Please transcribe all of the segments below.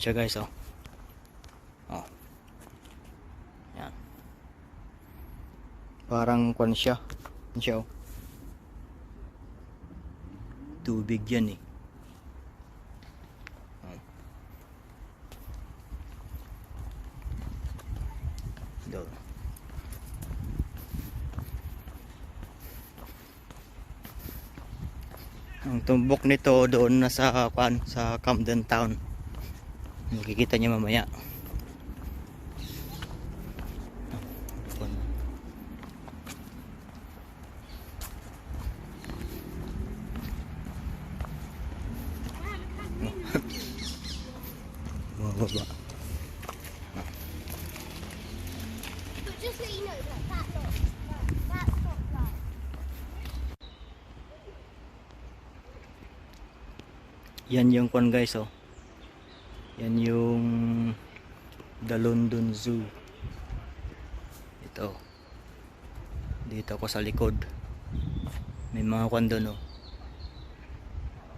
siya guys, oh. Oh. Yan. Parang kwan siya. Yan siya, oh. Tubig yan eh. Oh. Doon. Ang tumbok nito doon na sa Camden Town. Makikita niyo mamaya. Baba. But just so you know, like that's not right. Yan yung kwan guys, oh. Yan yung The London Zoo. Ito. Dito ako sa likod. May mga kwan doon, oh.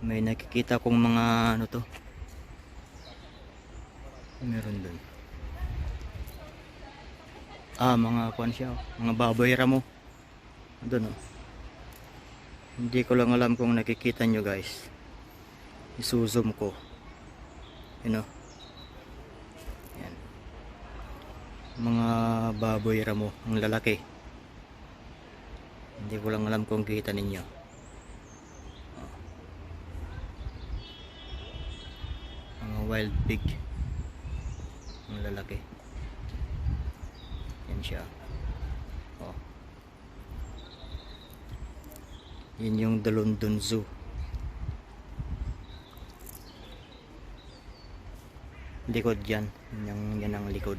May nakikita kong mga ano to. Meron doon. Mga kwan siya, oh. Mga baboy ramo. Doon, oh. Hindi ko lang alam kung nakikita nyo guys. Isu-zoom ko. You know. Yan. Mga baboy ramo, ang lalaki. Hindi ko lang alam kung kita ninyo. Mga wild pig. Ang lalaki. Yan siya. Oh. Yan yung The London Zoo. Likod yan. Yan ang likod.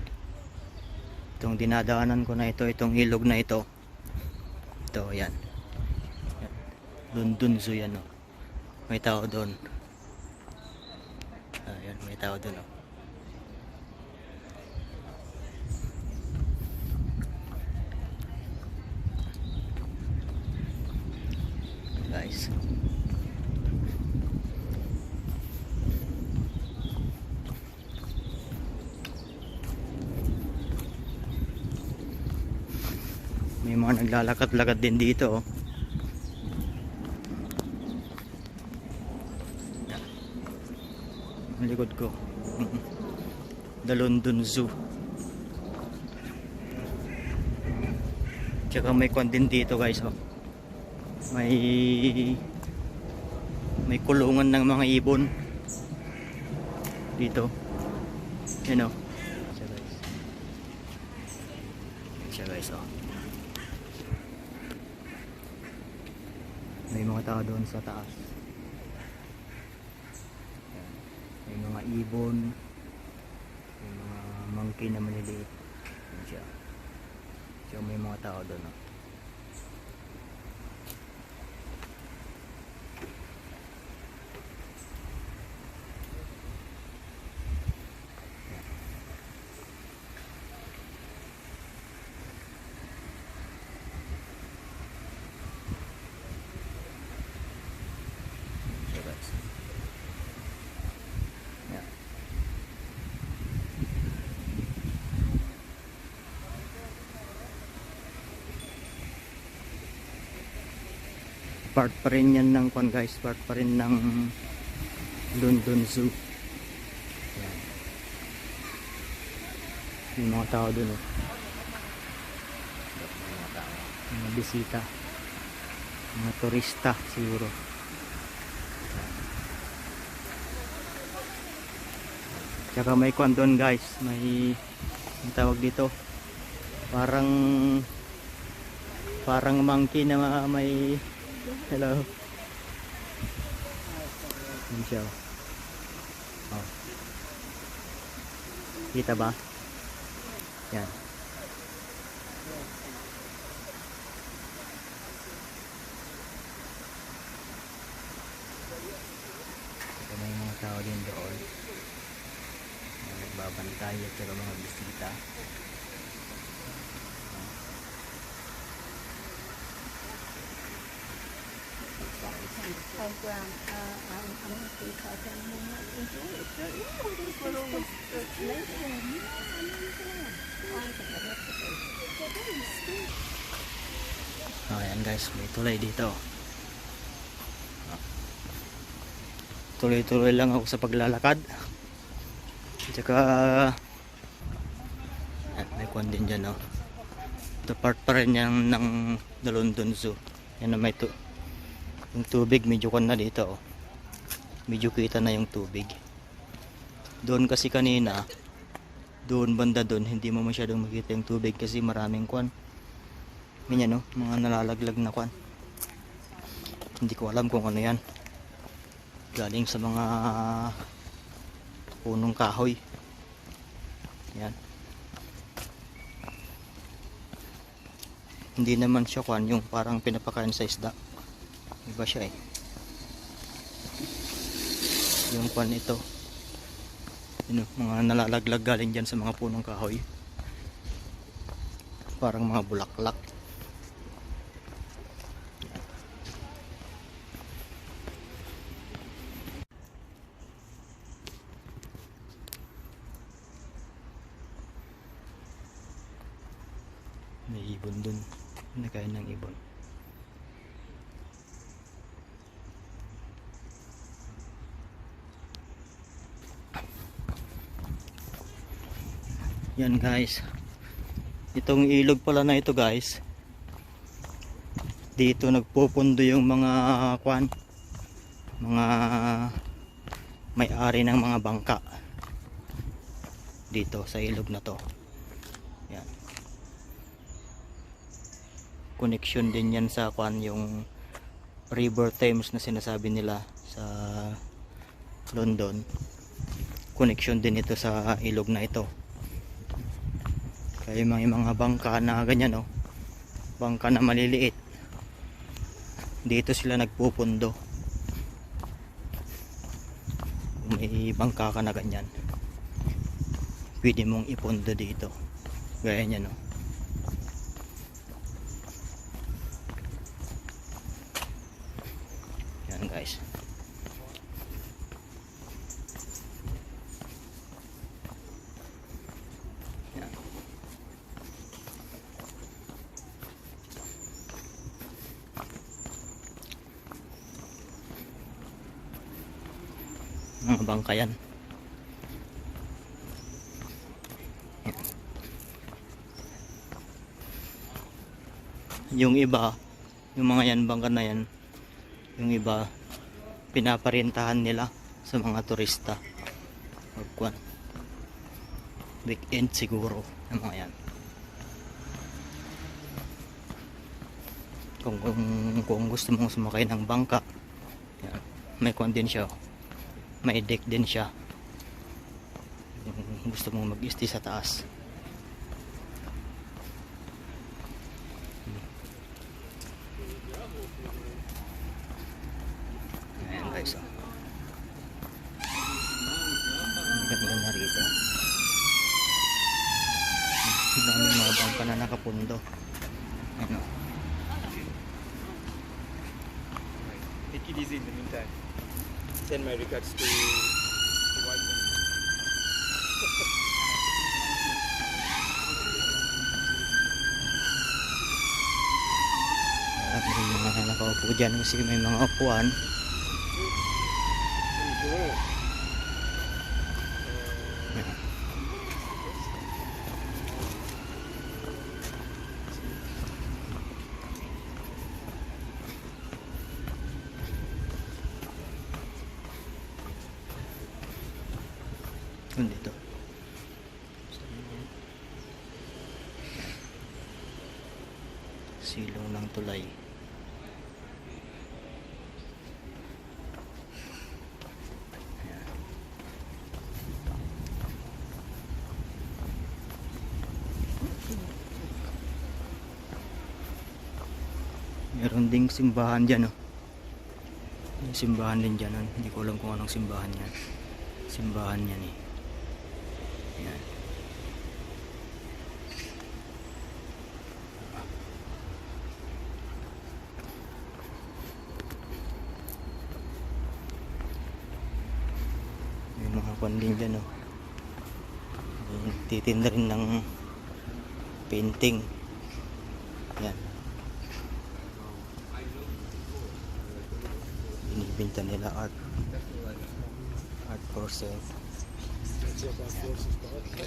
Itong dinadaanan ko na ito, itong ilog na ito. Ito, yan. London Zoo yan, oh. May tao doon. Yan, may tao doon, oh. Guys. May mga naglalakad-lakad din dito, oh. Ang likod ko. The London Zoo. Tsaka may kwan din dito guys, oh. May kulungan ng mga ibon dito. Yan, oh. Siya guys, oh. May mga tao doon sa taas. May mga ibon. May mga monkey na maliliit. Yan siya. So may mga tao doon, oh. Part pa rin yan ng kwan guys, part pa rin ng London Zoo. Yan. May mga tao dun, oh. Mga bisita, mga turista siguro. Tsaka may kwan dun guys, may tawag dito, parang monkey na may hello. Yan siya. Oh. Kita ba? Yan. Ito may mga tao din doon. Nagbabantay at saka mga bisita. Playground. I'm a free type and I might enjoy it. So, yeah, we'll just put all the later on. Yeah, I mean, yeah. I think I'd have to go. They're very steep. Ayan guys, may tulay dito. Tuloy-tuloy lang ako sa paglalakad. Tsaka may kwan din dyan, oh. Ito part pa rin yan ng London Zoo. Yan na may yung tubig medyo kwan na dito, oh. Medyo kita na yung tubig. Doon kasi kanina, doon banda doon, hindi mo masyadong makita yung tubig kasi maraming kwan. Ganyan, no? Mga nalalaglag na kwan. Hindi ko alam kung ano yan. Galing sa mga punong kahoy. Yan. Hindi naman siya kwan yung parang pinapakain sa isda. Iba siya eh. Yung kwan ito. Yun, mga nalalaglag galing dyan sa mga punong kahoy. Parang mga bulaklak. May ibon dun. Nakain ng ibon. Yan guys. Itong ilog pala na ito guys. Dito nagpupundo yung mga kwan. Mga may-ari ng mga bangka. Dito sa ilog na to. Yan. Connection din yan sa kwan yung River Thames na sinasabi nila sa London. Connection din ito sa ilog na ito. Kaya may mga bangka na ganyan, oh. Bangka na maliliit. Dito sila nagpupundo. Kung may bangka ka na ganyan, pwede mong ipundo dito. Gaya niyan, oh. Yan guys. Yan. Mga bangka yan. Yung iba, yung mga yan bangka na yan, yung iba pinaparintahan nila sa mga turista. Magkuan. Weekend siguro ng mga yan. Kung gusto mong sumakay ng bangka, yan, may kuan din siya. May deck din siya. Kung gusto mong mag-stay sa taas. Ayan guys, oh. Ang ganda na rito. Ang daming mga bangka na nakapundo. Ano? Take it easy in the meantime. Send my regards to the wife. May mga nakaupo dyan kasi may mga upuan. Dito. Silong ng tulay. Ayan. Meron ding simbahan dyan, oh. May simbahan din dyan, oh. Hindi ko alam kung anong simbahan yan. Simbahan yan eh. Ayan. kwan din dyan, oh. Titinda rin ng painting. Yan. Binibinta nila art for sale.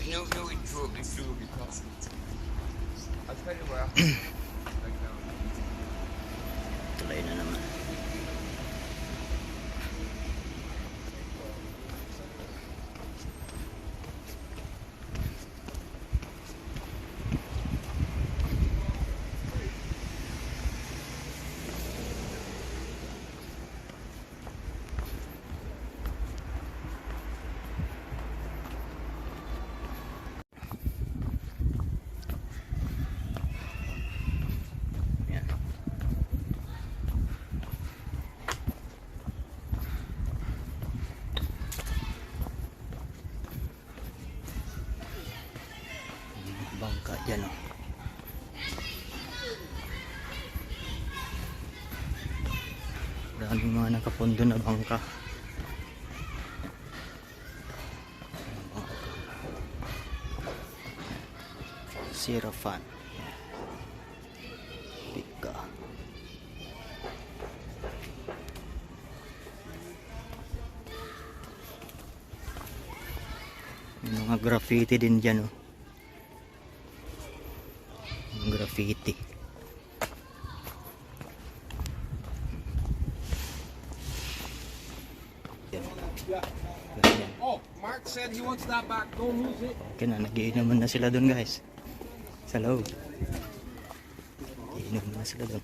No, it drove because I'll tell you where. Tuloy na naman. Yan. Bangka dyan, oh. Maraming mga nakapundo na bangka. Sirafan. Pika. May mga graffiti din dyan, oh. Graffiti. Yan. Ganyan. Oh, Mark said he wants that back. Don't lose it. Okay na, nagiinuman na sila doon, guys. Sa loob. Nagiinuman na sila doon.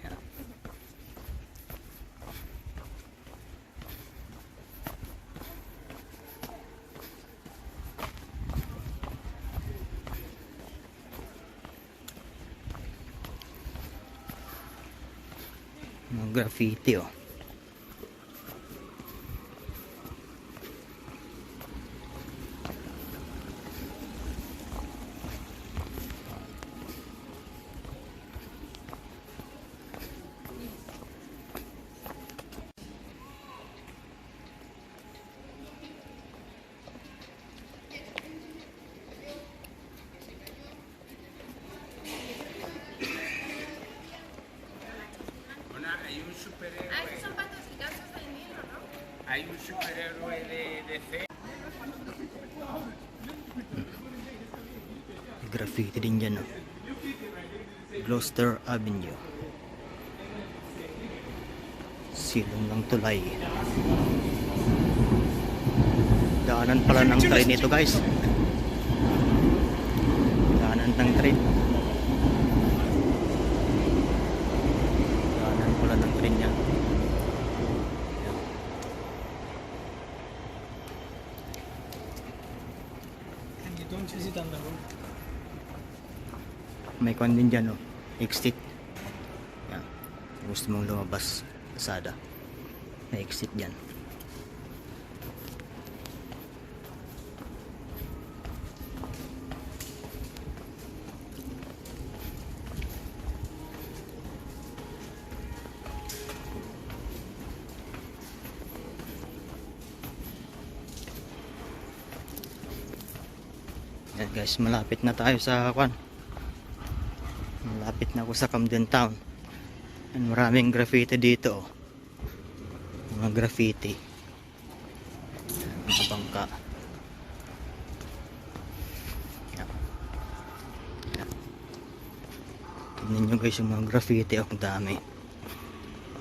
Yan. Mga graffiti, oh. Hay un superhéroe de fe. Graffiti din dyan, oh. Gloucester Avenue. Silong ng tulay. Daanan pala ng train ito, guys. Daanan ng train. Daanan pala ng train yan. And you don't use it on the road. May kwan din dyan, oh. Exit. Yan. Gusto mong lumabas, Lazada. May exit dyan. Yan guys, malapit na tayo sa kwan. Malapit na ako sa Camden Town. And maraming graffiti dito, oh. Mga graffiti. Mga bangka. Yan. Yan. Tignan nyo guys yung mga graffiti, oh. Ang dami.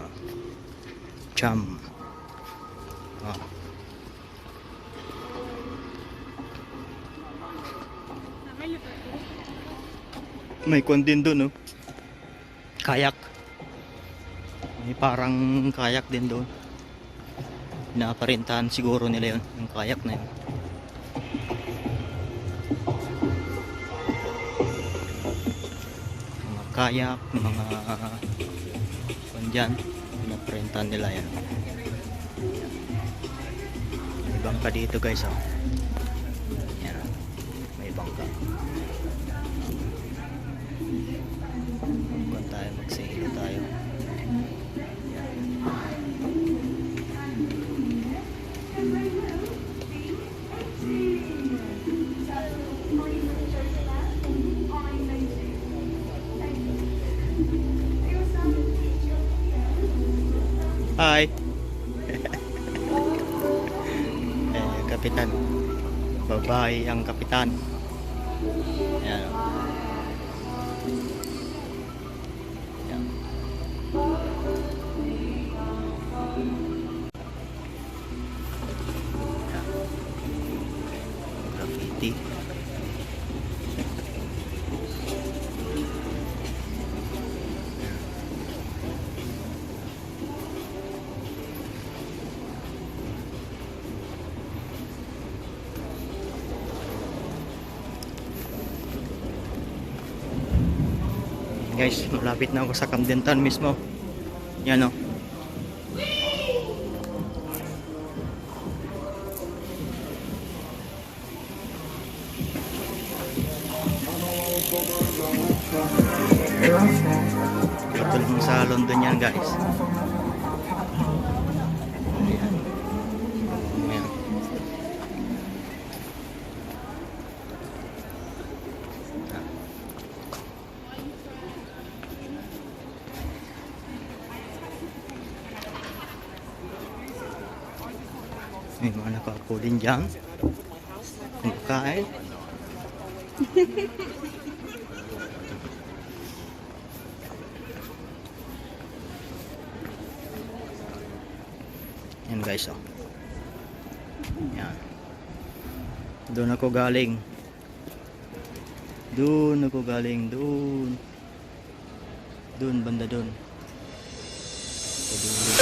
Oh. Cham. Oh. May kwan din doon, oh. Kayak. May parang kayak din doon. Pinaparintahan siguro nila yun, yung kayak na yun. Mga kayak, mga kwan dyan, pinaparintahan nila yan. May bangka dito guys, oh. Yan, oh. May bangka. Kung tayo, magsihilo tayo. Yan. Hi. Kapitan. Babae ang kapitan. Ayan. Ayan. Ayan. Graffiti. Guys, malapit na ako sa Camden Town mismo. Yan o. Ito lang sa London yan guys. Ayan. Ayan. May mga nakaupo din dyan. Kumakain. Yan guys, oh. Yan. Doon ako galing. Doon ako galing. Doon. Doon, banda doon. Sa dulo.